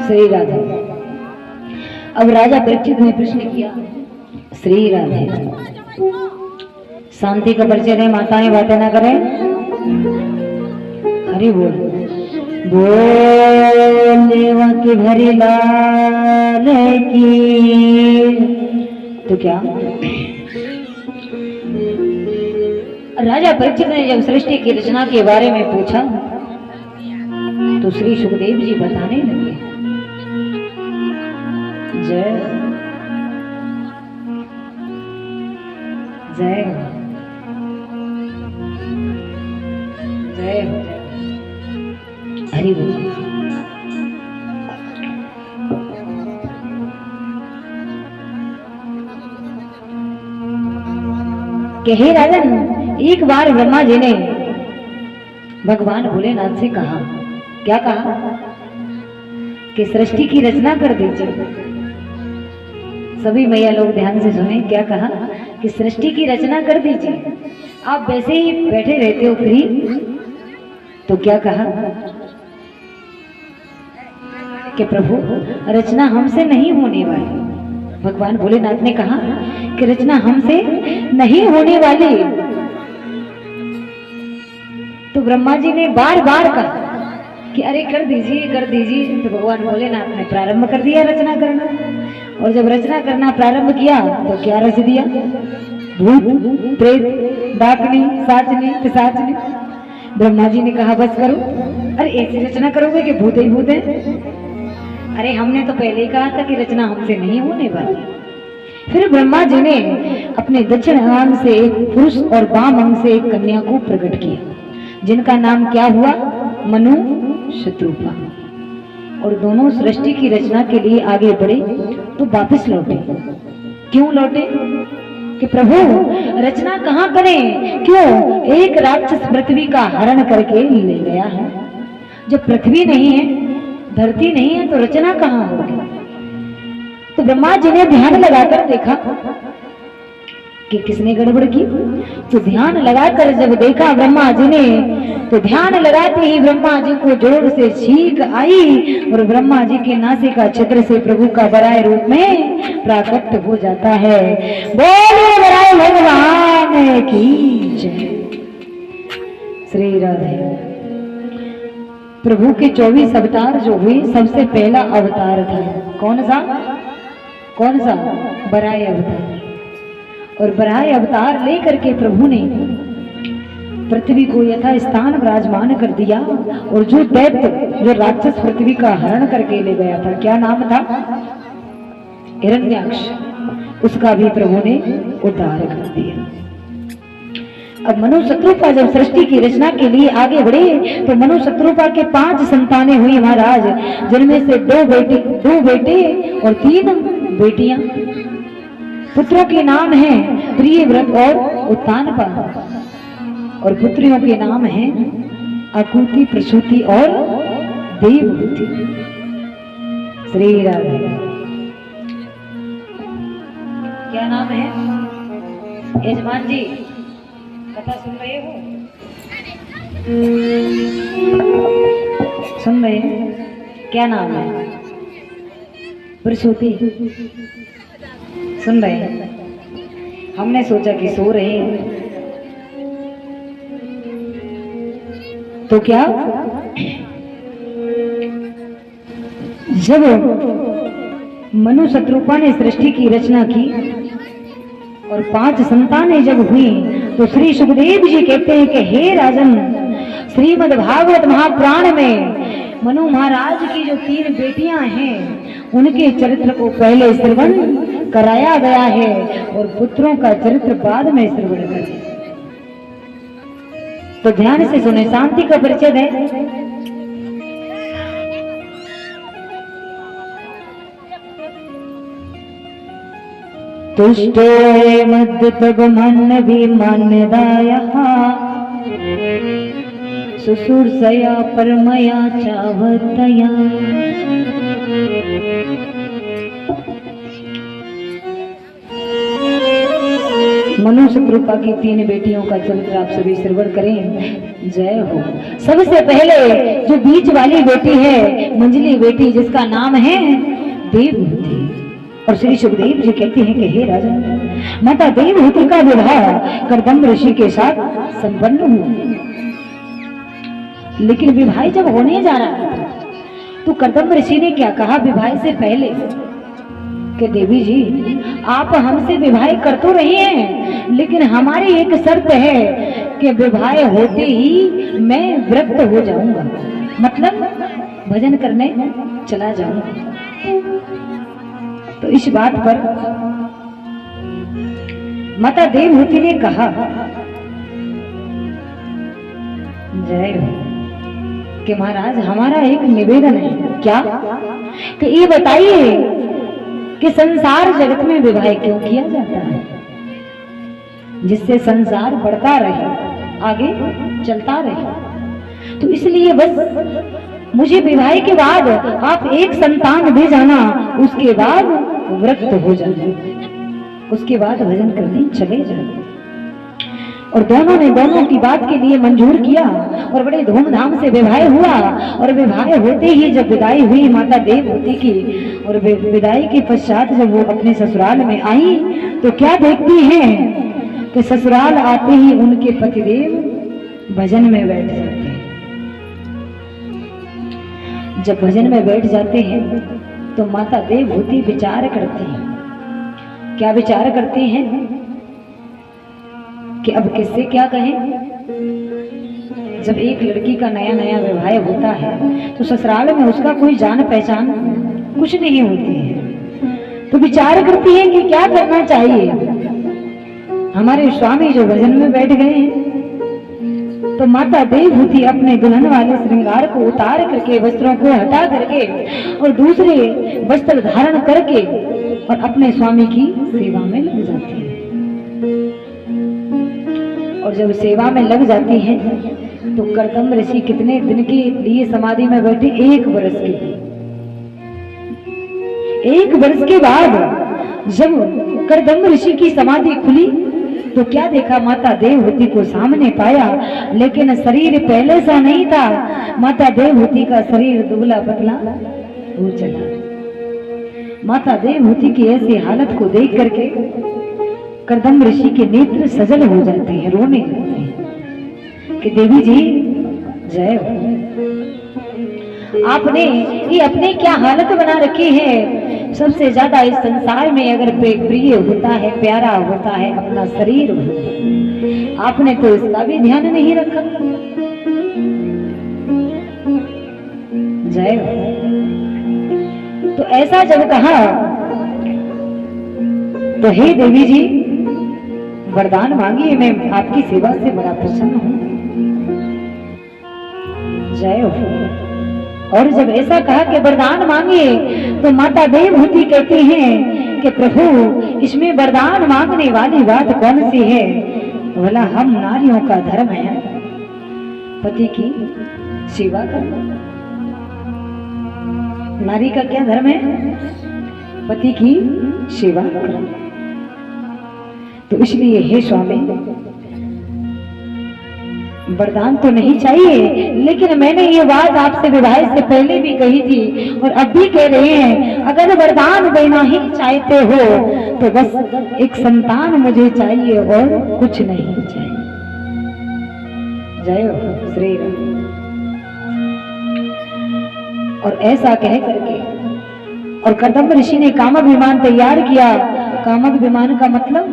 श्री राधे। अब राजा परीक्षित ने प्रश्न किया, श्री राधे शांति का परिचय दें, माताएं बातें ना करें। हरि बोल बोल देवा की भरी लाल की। तो क्या राजा परीक्षित ने जब सृष्टि की रचना के बारे में पूछा तो श्री सुखदेव जी बताने लगे। जय जय जय हरि बोल। कि हे राजन, एक बार ब्रह्मा जी ने भगवान भोलेनाथ से कहा, क्या कहा कि सृष्टि की रचना कर दीजिए। सभी मैया लोग ध्यान से सुने, क्या कहा कि सृष्टि की रचना कर दीजिए। आप वैसे ही बैठे रहते हो फ्री, तो क्या कहा कि प्रभु रचना हमसे नहीं होने वाली। भगवान भोलेनाथ ने कहा कि रचना हमसे नहीं होने वाली। तो ब्रह्मा जी ने बार बार कहा कि अरे कर दीजिए कर दीजिए। तो भगवान भोलेनाथ ने प्रारंभ कर दिया रचना करना। और जब रचना करना प्रारंभ किया तो क्या रच दिया? भूत प्रेत डाकनी साचनी पिशाचनी। ब्रह्मा जी ने कहा बस करो। अरे ऐसी रचना करोगे कि भूत ही भूत है? अरे हमने तो पहले ही कहा था कि रचना हमसे नहीं होने वाली। फिर ब्रह्मा जी ने अपने दक्षिण अंग से एक पुरुष और वाम अंग से एक कन्या को प्रकट किया, जिनका नाम क्या हुआ? मनु शत्रुपा। और दोनों सृष्टि की रचना के लिए आगे बढ़े तो वापस लौटे। क्यों लौटे? कि प्रभु रचना कहाँ करें? क्यों? एक राक्षस पृथ्वी का हरण करके ले गया है। जब पृथ्वी नहीं है, धरती नहीं है, तो रचना कहाँ होगी? तो ब्रह्मा जी ने ध्यान लगाकर देखा कि किसने गड़बड़ की। तो ध्यान लगाकर जब देखा ब्रह्मा जी ने, तो ध्यान लगाते ही ब्रह्मा जी को जोर से छींक आई और ब्रह्मा जी के नासिका छिद्र से प्रभु का बराह रूप में प्राकट हो जाता है। बोले बराह भगवान की जय। श्री राधे। प्रभु के 24 अवतार जो हुए, सबसे पहला अवतार था कौन सा? कौन सा? बराह अवतार। और बराह अवतार लेकर के प्रभु ने पृथ्वी को यथा स्थान विराजमान कर दिया। और जो दैत्य, जो राक्षस पृथ्वी का हरण करके ले गया था, क्या नाम था? हिरण्याक्ष, उसका भी प्रभु ने उद्धार कर दिया। अब मनु शत्रुपा जब सृष्टि की रचना के लिए आगे बढ़े तो मनु शत्रुपा के 5 संतानें हुई महाराज, जिनमें से 2 बेटे और 3 बेटियां। पुत्रों के नाम हैं प्रियव्रत और उत्तानपा, और पुत्रियों के नाम हैं अकुति, प्रसूति और देवहूति। श्री राधे। क्या नाम है? यजमान जी कथा सुन रहे हो? सुन रहे हैं? क्या नाम है? प्रसूति। सुन रहे हैं? हमने सोचा कि सो रहे हैं। तो क्या जब मनु शत्रुपा ने सृष्टि की रचना की और 5 संतानें जब हुई तो श्री सुखदेव जी कहते हैं कि हे राजन, श्रीमद् भागवत महापुराण में मनु महाराज की जो 3 बेटियां हैं उनके चरित्र को पहले श्रवण कराया गया है और पुत्रों का चरित्र बाद में श्रवण करें। तो ध्यान से सुने, शांति का परिचय दें। तुष्टो मध्य तब मन भी मान्यदाया सुसूर्षया परमया चावतया। मनुष्य कृपा की 3 बेटियों का चरित्र आप सभी श्रवण करें। जय हो। सबसे पहले जो बीच वाली बेटी है, मंझली बेटी, जिसका नाम है देवहूति। और श्री सुखदेव जी कहते हैं कि हे राजन, माता देवहूति का विवाह कर्दम ऋषि के साथ संपन्न हुआ। लेकिन विवाह जब होने जा रहा था तो कर्दम ऋषि ने क्या कहा विवाह से पहले कि देवी जी, आप हमसे विवाह कर तो रही हैं, लेकिन हमारी एक शर्त है कि विवाह होते ही मैं व्रत हो जाऊंगा, मतलब भजन करने चला जाऊंगा। तो इस बात पर माता देवहूति ने कहा, जय हो, कि महाराज हमारा एक निवेदन है। क्या? कि ये बताइए कि संसार जगत में विवाह क्यों किया जाता है? जिससे संसार बढ़ता रहे, आगे चलता रहे। तो इसलिए बस मुझे विवाह के बाद आप एक संतान दे जाना, उसके बाद व्रत हो जाना, उसके बाद भजन करने चले जाना। और दोनों ने दोनों की बात के लिए मंजूर किया और बड़े धूमधाम से विवाह हुआ। और विवाह होते ही जब विदाई हुई माता देवहूति की, और विदाई के पश्चात जब वो अपने ससुराल में आई तो क्या देखती हैं कि ससुराल आते ही उनके पतिदेव भजन में बैठ जाते हैं। जब भजन में बैठ जाते हैं तो माता देवहूति विचार करती हैं। क्या विचार करती हैं कि अब किससे क्या कहें। जब एक लड़की का नया नया विवाह होता है तो ससुराल में उसका कोई जान पहचान कुछ नहीं होती है। तो विचार करती है कि क्या करना चाहिए। हमारे स्वामी जो भजन में बैठ गए हैं, तो माता देवहूति अपने दुल्हन वाले श्रृंगार को उतार करके, वस्त्रों को हटा करके और दूसरे वस्त्र धारण करके और अपने स्वामी की सेवा में लग जाती है। और जब सेवा में लग जाती है तो कर्दम ऋषि कितने दिन के लिए समाधि में बैठे? 1 वर्ष के लिए। 1 वर्ष के बाद जब कर्दम ऋषि की समाधि खुली तो क्या देखा? माता देवहूति को सामने पाया, लेकिन शरीर पहले सा नहीं था। माता देवहूति का शरीर दुबला पतला हो चला। माता देवहूति की ऐसी हालत को देख करके कर्दम ऋषि के नेत्र सजल हो जाते हैं, रोने लगते हैं कि देवी जी जय हो, आपने ये अपने क्या हालत बना रखी है। सबसे ज्यादा इस संसार में अगर प्रिय होता है, प्यारा होता है, अपना शरीर होता है, आपने तो इसका भी ध्यान नहीं रखा। जय हो। तो ऐसा जब कहा तो हे देवी जी वरदान मांगिए, मैं आपकी सेवा से बड़ा प्रसन्न हूं। जय हो। और जब ऐसा कहा कि वरदान मांगिए तो माता देवहूति कहती हैं कि प्रभु इसमें वरदान मांगने वाली बात कौन सी है? भला हम नारियों का धर्म है पति की सेवा करना। नारी का क्या धर्म है? पति की सेवा करना। तो इसलिए हे स्वामी वरदान तो नहीं चाहिए, लेकिन मैंने ये बात आपसे विवाह से पहले भी कही थी और अब भी कह रहे हैं, अगर वरदान देना ही चाहते हो तो बस एक संतान मुझे चाहिए और कुछ नहीं चाहिए। जय हो श्री राम। और ऐसा कह करके और कर्दम ऋषि ने कामक विमान तैयार किया। कामक विमान का मतलब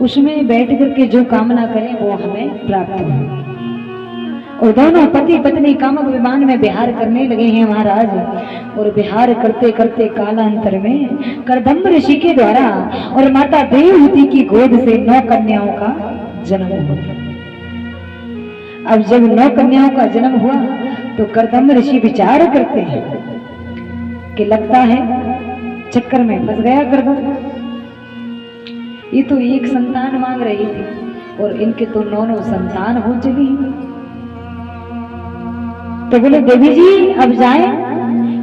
उसमें बैठ करके जो कामना करें वो हमें प्राप्त हो। और दोनों पति पत्नी कामक विमान में विहार करने लगे हैं महाराज। और विहार करते करते कालांतर में कर्दम ऋषि के द्वारा और माता देवहूति की गोद से 9 कन्याओं का जन्म हुआ। अब जब 9 कन्याओं का जन्म हुआ तो कर्दम ऋषि विचार करते हैं कि लगता है चक्कर में फंस गया कर्दम। ये तो एक संतान मांग रही थी और इनके तो 9 संतान हो चली। तो बोले देवी जी अब जाएं?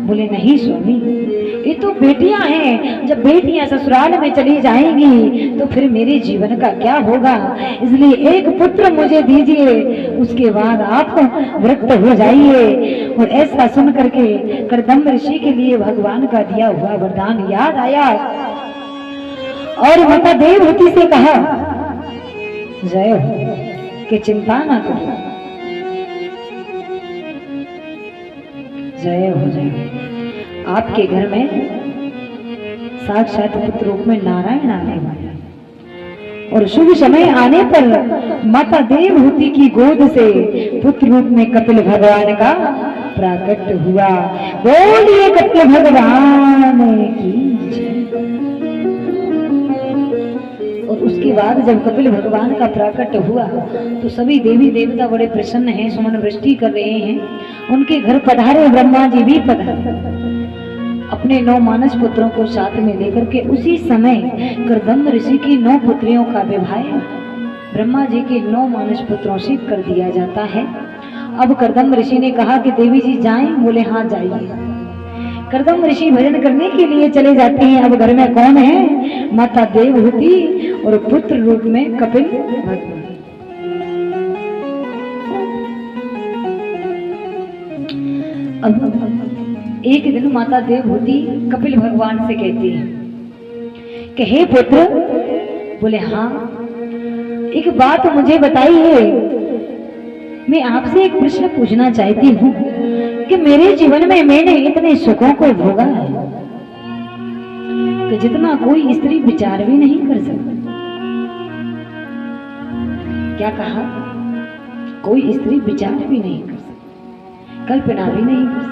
बोले नहीं स्वामी, ये तो बेटियां हैं, जब बेटियां ससुराल में चली जाएंगी तो फिर मेरे जीवन का क्या होगा, इसलिए एक पुत्र मुझे दीजिए, उसके बाद आप वृत्त हो जाइए। और ऐसा सुन करके कर्दम ऋषि के लिए भगवान का दिया हुआ वरदान याद आया और माता देवहूति से कहा, जय हो कि चिंता ना करो, जय हो जय हो। आपके घर में साक्षात पुत्र रूप में नारायण आने वाला और शुभ समय आने पर माता देवहूति की गोद से पुत्र रूप में कपिल भगवान का प्राकट हुआ। बोलिए कपिल भगवान की जय। और उसके बाद जब कपिल भगवान का प्राकट हुआ तो सभी देवी देवता बड़े प्रसन्न हैं, सुमन वृष्टि कर रहे हैं। उनके घर पधारे ब्रह्मा जी भी पधारे अपने 9 मानस पुत्रों को साथ में लेकर के। उसी समय कर्दम ऋषि की 9 पुत्रियों का विवाह ब्रह्मा जी के 9 मानस पुत्रों से कर दिया जाता है। अब कर्दम ऋषि ने कहा कि देवी जी जाएं, बोले हाँ जाइए। कर्दम ऋषि भजन करने के लिए चले जाते हैं। अब घर में कौन है, माता देवहूति और पुत्र रूप में कपिल भगवान। अब एक दिन माता देवहूति कपिल भगवान से कहती है कि हे पुत्र, बोले हाँ। एक बात मुझे बताइए, मैं आपसे एक प्रश्न पूछना चाहती हूँ कि मेरे जीवन में मैंने इतने सुखों को भोगा है कि जितना कोई स्त्री विचार भी नहीं कर सकती। क्या कहा, कोई स्त्री विचार भी नहीं कर सकती, कल्पना भी नहीं कर सकती।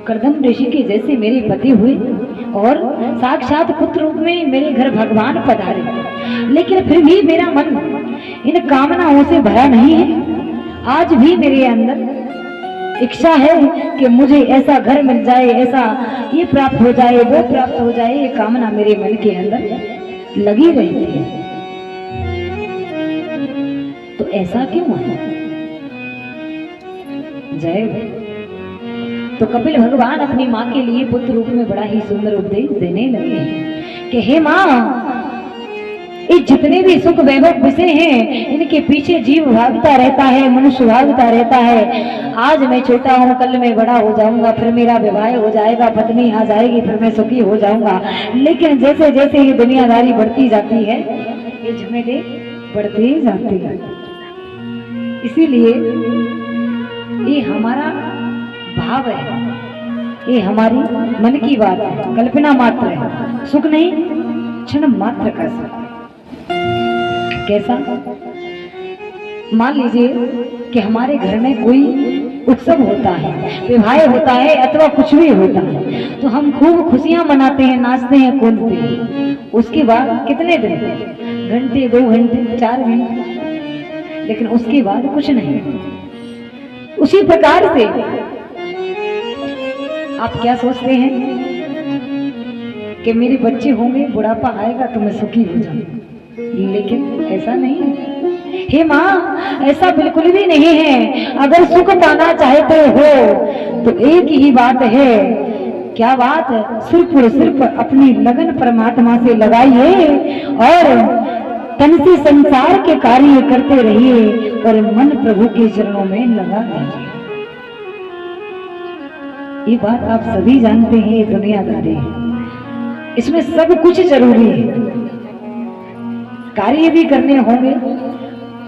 कर्दम ऋषि के जैसे मेरे पति हुए और साक्षात पुत्र रूप में मेरे घर भगवान पधारे, लेकिन फिर भी मेरा मन इन कामनाओं से भरा नहीं है। आज भी मेरे अंदर इच्छा है कि मुझे ऐसा घर मिल जाए, ऐसा ये प्राप्त हो जाए, वो प्राप्त हो जाए। ये कामना मेरे मन के अंदर लगी रहती है। तो ऐसा क्यों है? जय। तो कपिल भगवान अपनी माँ के लिए पुत्र रूप में बड़ा ही सुंदर उपदेश देने लगे कि हे माँ, ये जितने भी सुख वैभव विषय हैं, इनके पीछे जीव भागता रहता है, मनुष्य भागता रहता है। आज मैं छोटा हूँ, कल मैं बड़ा हो जाऊंगा, फिर मेरा विवाह हो जाएगा, पत्नी आ जाएगी, फिर मैं सुखी हो जाऊंगा। लेकिन जैसे जैसे ये दुनियादारी बढ़ती जाती है, ये झमेले बढ़ते जाते हैं। इसीलिए ये हमारा भाव है, ये हमारी मन की बात है, कल्पना मात्र है। सुख नहीं, क्षण मात्र का सुख। कैसा? मान लीजिए कि हमारे घर में कोई उत्सव होता है, विवाह होता है अथवा कुछ भी होता है, तो हम खूब खुशियां मनाते हैं, नाचते हैं, कूदते हैं। उसके बाद कितने दिन, घंटे, 2 घंटे, 4 घंटे, लेकिन उसके बाद कुछ नहीं। उसी प्रकार से आप क्या सोचते हैं कि मेरे बच्चे होंगे, बुढ़ापा आएगा तो मैं सुखी हो जाऊंगा, लेकिन ऐसा नहीं है। हे माँ, ऐसा बिल्कुल भी नहीं है। अगर सुख पाना चाहते हो तो एक ही बात है। क्या बात? सिर्फ और सिर्फ अपनी लगन परमात्मा से लगाइए और तन से संसार के कार्य करते रहिए और मन प्रभु के चरणों में लगा दीजिए। ये बात आप सभी जानते हैं, ये दुनियादारी है, इसमें सब कुछ जरूरी है। कार्य भी करने होंगे,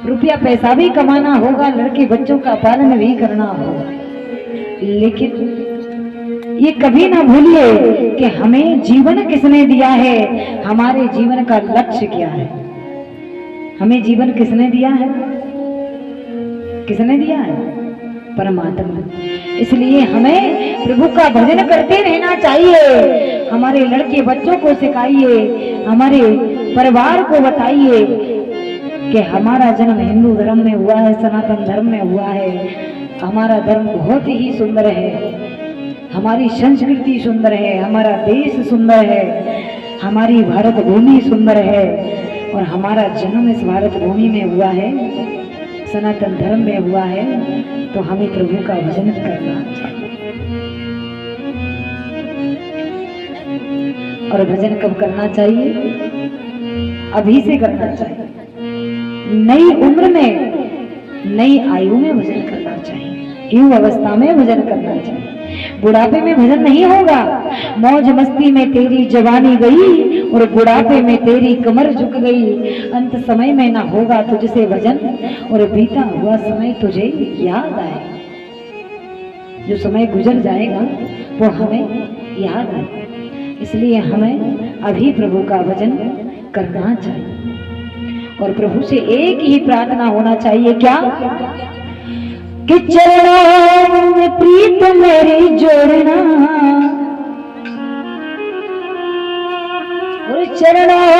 रुपया पैसा भी कमाना होगा, लड़के बच्चों का पालन भी करना होगा, लेकिन ये कभी ना भूलिए कि हमें जीवन किसने दिया है, हमारे जीवन का लक्ष्य क्या है। हमें जीवन किसने दिया है? किसने दिया है? परमात्मा। इसलिए हमें प्रभु का भजन करते रहना चाहिए। हमारे लड़के बच्चों को सिखाइए, हमारे परिवार को बताइए कि हमारा जन्म हिंदू धर्म में हुआ है, सनातन धर्म में हुआ है। हमारा धर्म बहुत ही सुंदर है, हमारी संस्कृति सुंदर है, हमारा देश सुंदर है, हमारी भारत भूमि सुंदर है और हमारा जन्म इस भारत भूमि में हुआ है, सनातन धर्म में हुआ है। तो हमें प्रभु का भजन करना चाहिए। और भजन कब करना चाहिए? अभी से करना चाहिए। नई उम्र में, नई आयु में भजन करना चाहिए, युवा अवस्था में भजन करना चाहिए। बुढ़ापे में भजन नहीं होगा। मौज मस्ती में तेरी जवानी गई और बुढ़ापे में तेरी कमर झुक गई। अंत समय में ना होगा तुझसे भजन और बीता हुआ समय तुझे याद आए। जो समय गुजर जाएगा वो हमें याद आए। इसलिए हमें अभी प्रभु का भजन करना चाहिए और प्रभु से एक ही प्रार्थना होना चाहिए, क्या? कि चरणों में प्रीत मेरी जोड़ना और चरणों